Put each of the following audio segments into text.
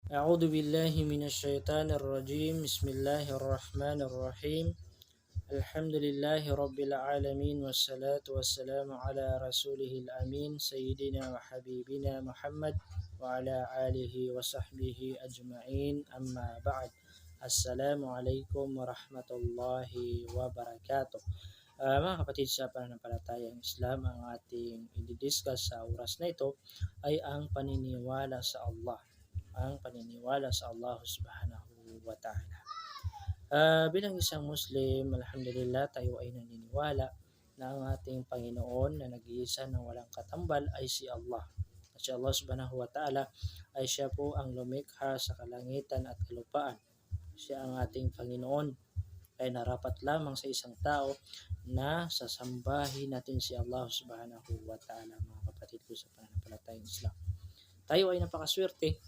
أعوذ بالله من الشيطان الرجيم بسم الله الرحمن الرحيم الحمد لله رب العالمين والصلاة والسلام على رسوله الأمين سيدنا وحبيبنا محمد وعلى آله وصحبه أجمعين أما بعد السلام عليكم ورحمة الله وبركاته. Mga kapatid sa pananampalatayang Islam, ang ating i-discuss sa oras na ito ay ang paniniwala sa Allah. Ang paniniwala sa Allah subhanahu wa ta'ala. Bilang isang Muslim, alhamdulillah, tayo ay naniniwala na ang ating Panginoon na nag-iisa ng walang katambal ay si Allah. At si Allah subhanahu wa ta'ala ay siya po ang lumikha sa kalangitan at kalupaan. Siya ang ating Panginoon. Ay narapat lamang sa isang tao na sasambahin natin si Allah subhanahu wa ta'ala, mga kapatid ko sa pananampalatayang Islam. Tayo ay napakaswerte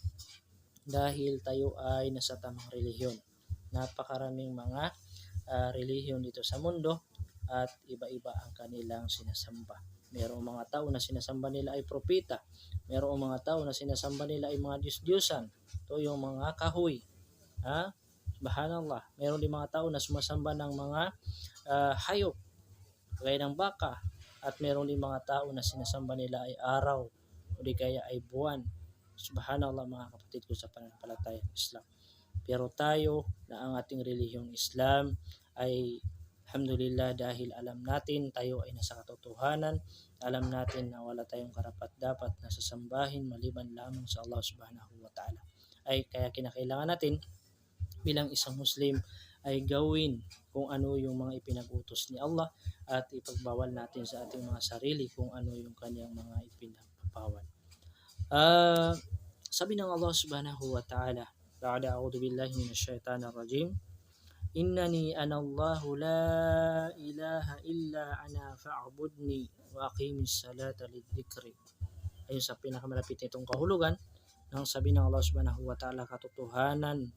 dahil tayo ay nasa tamang relihiyon. Napakaraming mga relihiyon dito sa mundo at iba-iba ang kanilang sinasamba. Mayroong mga tao na sinasamba nila ay propeta. Mayroong mga tao na sinasamba nila ay mga Diyos-Diyosan. Ito yung mga kahoy. Subhanallah. Mayroon din mga tao na sumasamba ng mga hayop, gaya ng baka. At mayroon din mga tao na sinasamba nila ay araw o di kaya ay buwan. Subhanallah, mga kapatid ko sa pananampalatayang Islam. Pero tayo na ang ating relihiyong Islam ay alhamdulillah, dahil alam natin tayo ay nasa katotohanan, alam natin na wala tayong karapat-dapat na sasambahin maliban lamang sa Allah subhanahu wa ta'ala. Ay kaya kinakailangan natin bilang isang Muslim ay gawin kung ano yung mga ipinag-utos ni Allah at ipagbawal natin sa ating mga sarili kung ano yung kanyang mga ipinagbawal. Sabi ng Allah subhanahu wa ta'ala, ba'da a'udhu billahi minash shaitanir rajim, innani ana Allahu la ilaha illa ana fa'budni wa aqimis salata lidhikri. Ayun sa pinakamalapit nitong kahulugan, nang sabi ng Allah subhanahu wa ta'ala, katotohanan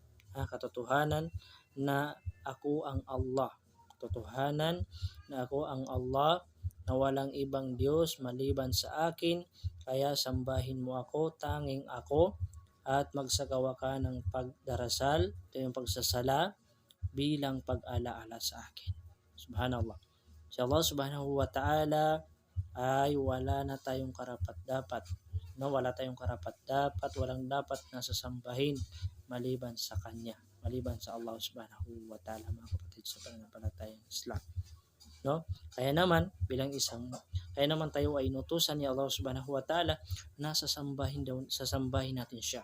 na ako ang Allah. Katotohanan na ako ang Allah, na walang ibang Diyos maliban sa akin, kaya sambahin mo ako, tanging ako, at magsagawa ka ng pagdarasal, ito yung pagsasala, bilang pag-alaala sa akin. Subhanallah. Si Allah subhanahu wa ta'ala ay wala na tayong karapat-dapat. Wala tayong karapat-dapat, walang dapat na sasambahin maliban sa Kanya, maliban sa Allah subhanahu wa ta'ala, mga kapatid sa pananampalatayang Islam. Kaya naman tayo ay inutusan ni Allah subhanahu wa ta'ala na sasambahin natin siya.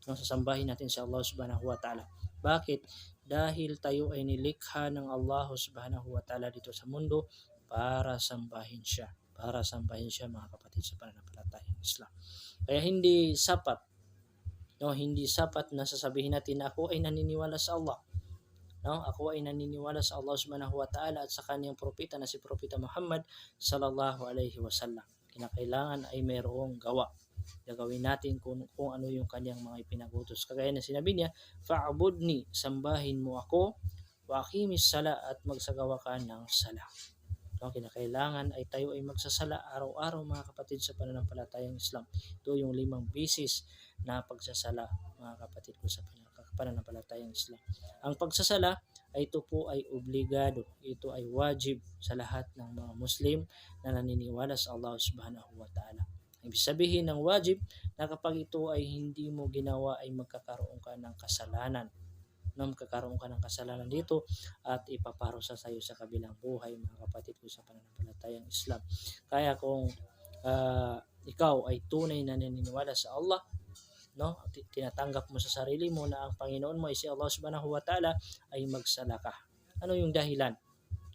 Sasambahin natin si Allah subhanahu wa ta'ala. Bakit? Dahil tayo ay nilikha ng Allah subhanahu wa ta'ala dito sa mundo para sambahin siya. Mga kapatid sa pananampalatayang Islam. Kaya hindi sapat na sasabihin natin na ako ay naniniwala sa Allah. Ako ay naniniwala sa Allah subhanahu wa ta'ala at sa kanyang propeta na si Propeta Muhammad sallallahu alaihi wasallam. Kinakailangan ay mayroong gawa. Gagawin natin kung ano yung kanyang mga ipinag-utos. Kagaya na sinabi niya, fa'budni, sambahin mo ako, wa aqimis sala, at magsagawa ka ng sala. Kinakailangan ay tayo ay magsasala araw-araw, mga kapatid sa pananampalatayang Islam. Ito yung 5 beses na pagsasala, mga kapatid ko sa pananampalatayang Islam. Ang pagsasala ay ito po ay obligado, ito ay wajib sa lahat ng mga Muslim na naniniwala sa Allah subhanahu wa ta'ala. Ibig sabihin ng wajib na kapag ito ay hindi mo ginawa ay magkakaroon ka ng kasalanan. Magkakaroon ka ng kasalanan dito at ipaparusa sa iyo sa kabilang buhay, mga kapatid ko sa pananampalatayang Islam. Kaya kung ikaw ay tunay na naniniwala sa Allah, tinatanggap mo sa sarili mo na ang Panginoon mo ay si Allah subhanahu wa ta'ala, ay magsala ka. Ano yung dahilan?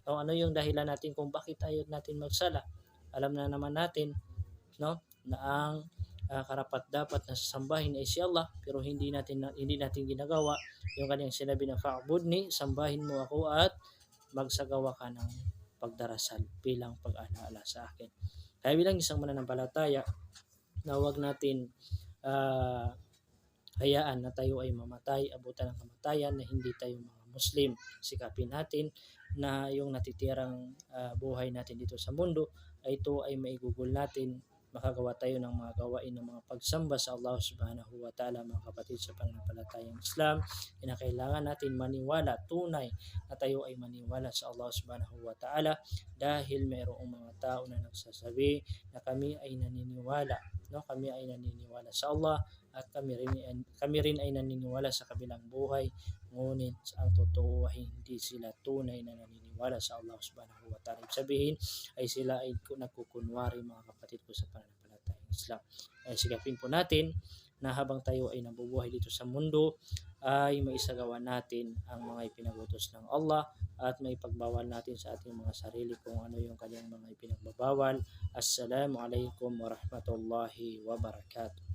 Ano yung dahilan natin kung bakit ayaw natin magsala? Alam na naman natin na ang karapat-dapat na sasambahin ay si Allah, pero hindi natin ginagawa yung kanyang sinabi na fa'budni, sambahin mo ako at magsagawa ka ng pagdarasal bilang pag-alaala sa akin. Kaya bilang isang mananampalataya, na huwag natin hayaan na tayo ay mamatay, abutan ng kamatayan na hindi tayo mga Muslim. Sikapin natin na yung natitirang buhay natin dito sa mundo ay ito ay maigugol natin makagawa tayo ng mga gawain ng mga pagsamba sa Allah subhanahu wa ta'ala. Mga kapatid sa pananampalatayang Islam, kinakailangan natin maniwala, tunay na tayo ay maniwala sa Allah subhanahu wa ta'ala, dahil mayroong mga tao na nagsasabi na kami ay naniniwala, no? Kami ay naniniwala sa Allah at kami rin ay naniniwala sa kabilang buhay, ngunit ang totoo ay hindi sila tunay na naniniwala sa Allah subhanahu wa ta'ala. Ibig sabihin ay sila ay nagkukunwari, mga kapatid ko sa pananampalatayang Islam. Ay sikapin po natin na habang tayo ay nabubuhay dito sa mundo ay maisagawa natin ang mga ipinagutos ng Allah at may pagbawal natin sa ating mga sarili kung ano yung kanyang mga ipinagbabawal. Assalamu alaikum warahmatullahi wabarakatuh.